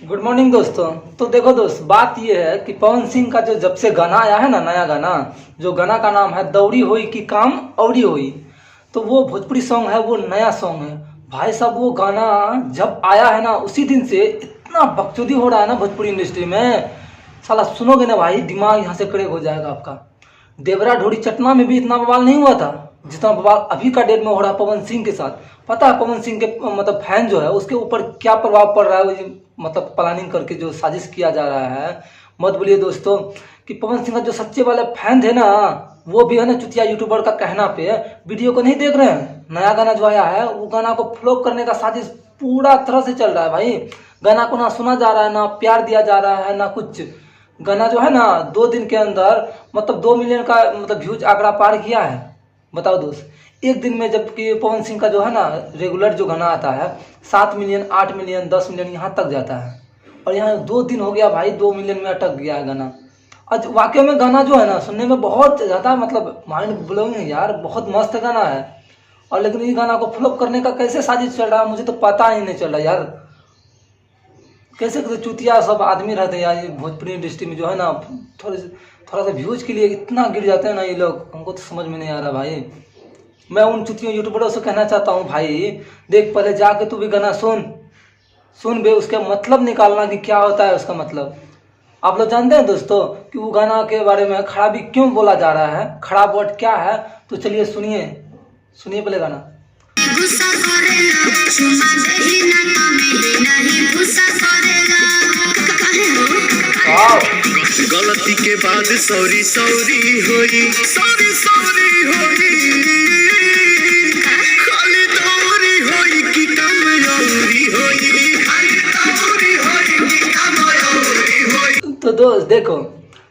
Good morning दोस्तों। तो देखो दोस्त, बात ये है कि पवन सिंह का जो जब से गाना आया है ना, नया गाना, जो गाना का नाम है दौड़ी होई कि काम औरी होई, तो वो भोजपुरी सॉन्ग है, वो नया सॉन्ग है भाई साहब। वो गाना जब आया है ना, उसी दिन से इतना बकचोदी हो रहा है ना भोजपुरी इंडस्ट्री में, साला सुनोगे ना भाई दिमाग यहाँ से कड़े हो जाएगा आपका। देवरा ढोरी चटना में भी इतना बवाल नहीं हुआ था जितना बवाल अभी का डेट में हो रहा है पवन सिंह के साथ। पता है पवन सिंह के मतलब फैन जो है उसके ऊपर क्या प्रभाव पड़ रहा है, वो मतलब प्लानिंग करके जो साजिश किया जा रहा है। मत बोलिए दोस्तों कि पवन सिंह का जो सच्चे वाले फैन थे ना, वो भी है ना चुतिया यूट्यूबर का कहना पे वीडियो को नहीं देख रहे हैं। नया गाना जो आया है वो गाना को फ्लॉप करने का साजिश पूरा तरह से चल रहा है भाई। गाना को ना सुना जा रहा है, ना प्यार दिया जा रहा है, ना कुछ। गाना जो है ना 2 दिन के अंदर मतलब 2 मिलियन का मतलब व्यूज आंकड़ा पार किया है। बताओ दोस्त, एक दिन में जबकि पवन सिंह का जो है ना रेगुलर जो गाना आता है 7 मिलियन 8 मिलियन 10 मिलियन यहाँ तक जाता है, और यहाँ 2 दिन हो गया भाई 2 मिलियन में अटक गया है गाना। आज वाकई में गाना जो है ना सुनने में बहुत ज़्यादा मतलब माइंड ब्लोइंग है यार, बहुत मस्त गाना है। और लेकिन इस गाना को फ्लॉप करने का कैसे साजिश चल रहा है मुझे तो पता ही नहीं चल रहा यार। कैसे कैसे चुतिया सब आदमी रहते हैं यार ये भोजपुरी इंडस्ट्री में, जो है ना थोड़ा सा व्यूज के लिए इतना गिर जाते हैं ना ये लोग, हमको तो समझ में नहीं आ रहा भाई। मैं उन चुतियों यूट्यूबरों से कहना चाहता हूँ भाई, देख पहले जाके तू भी गाना सुन बे, उसका मतलब निकालना कि क्या होता है उसका मतलब। आप लोग जानते हैं दोस्तों कि वो गाना के बारे में खराबी क्यों बोला जा रहा है, खराब वर्ड क्या है, तो चलिए सुनिए पहले गाना। गलती के बाद सॉरी सॉरी होई, सॉरी सॉरी होई, खाली दौरी होई कि कम औरी होई, खाली दौरी होई कि कम औरी होई। तो दोस्त देखो,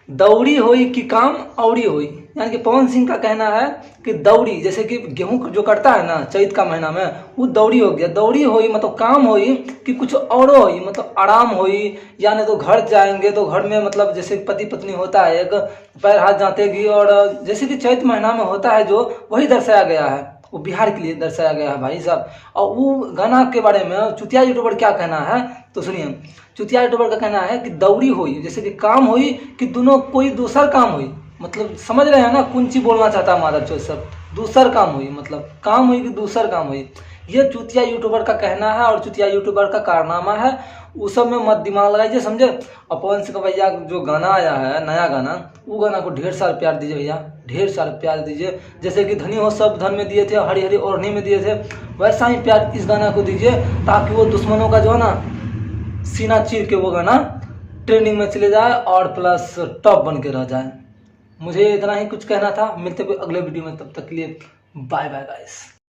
दौड़ी होई कि काम औरी होई, यानी कि पवन सिंह का कहना है कि दौड़ी जैसे कि गेहूं जो कटता है ना चैत का महीना में, वो दौड़ी हो गया। दौड़ी होई मतलब काम होई कि कुछ और होई, मतलब आराम होई, या नहीं तो घर जाएंगे तो घर में मतलब जैसे पति पत्नी होता है एक पैर हाथ जातेगी, और जैसे कि चैत महीना में होता है जो, वही दर्शाया गया है, वो बिहार के लिए दर्शाया गया है भाई साहब। और वो गाना के बारे में चुतिया यूट्यूबर क्या कहना है तो सुनिए। चुतिया यूट्यूबर का कहना है कि दौड़ी हुई जैसे कि काम हुई कि दोनों कोई दूसर काम हुई, मतलब समझ रहे हैं ना कौन सी बोलना चाहता है माधव चौथ सब, दूसर काम हुई मतलब काम हुई कि दूसर काम हुई। ये चुतिया यूट्यूबर का कहना है और चुतिया यूट्यूबर का कारनामा है, उस सब में मत दिमाग लगाइए, समझे। और पवन सिंह भैया जो गाना आया है नया गाना, वो गाना को ढेर सारा प्यार दीजिए भैया, ढेर सारा प्यार दीजिए। जैसे कि धनी हो सब धन में दिए थे, हरी हरी ओढ़नी में दिए थे, वैसा ही प्यार इस गाना को दीजिए, ताकि वो दुश्मनों का जो है ना सीना चीर के वो गाना ट्रेंडिंग में चले जाए और प्लस टॉप बन के रह जाए। मुझे इतना ही कुछ कहना था, मिलते हुए अगले वीडियो में, तब तक के लिए बाय बाय गाइस।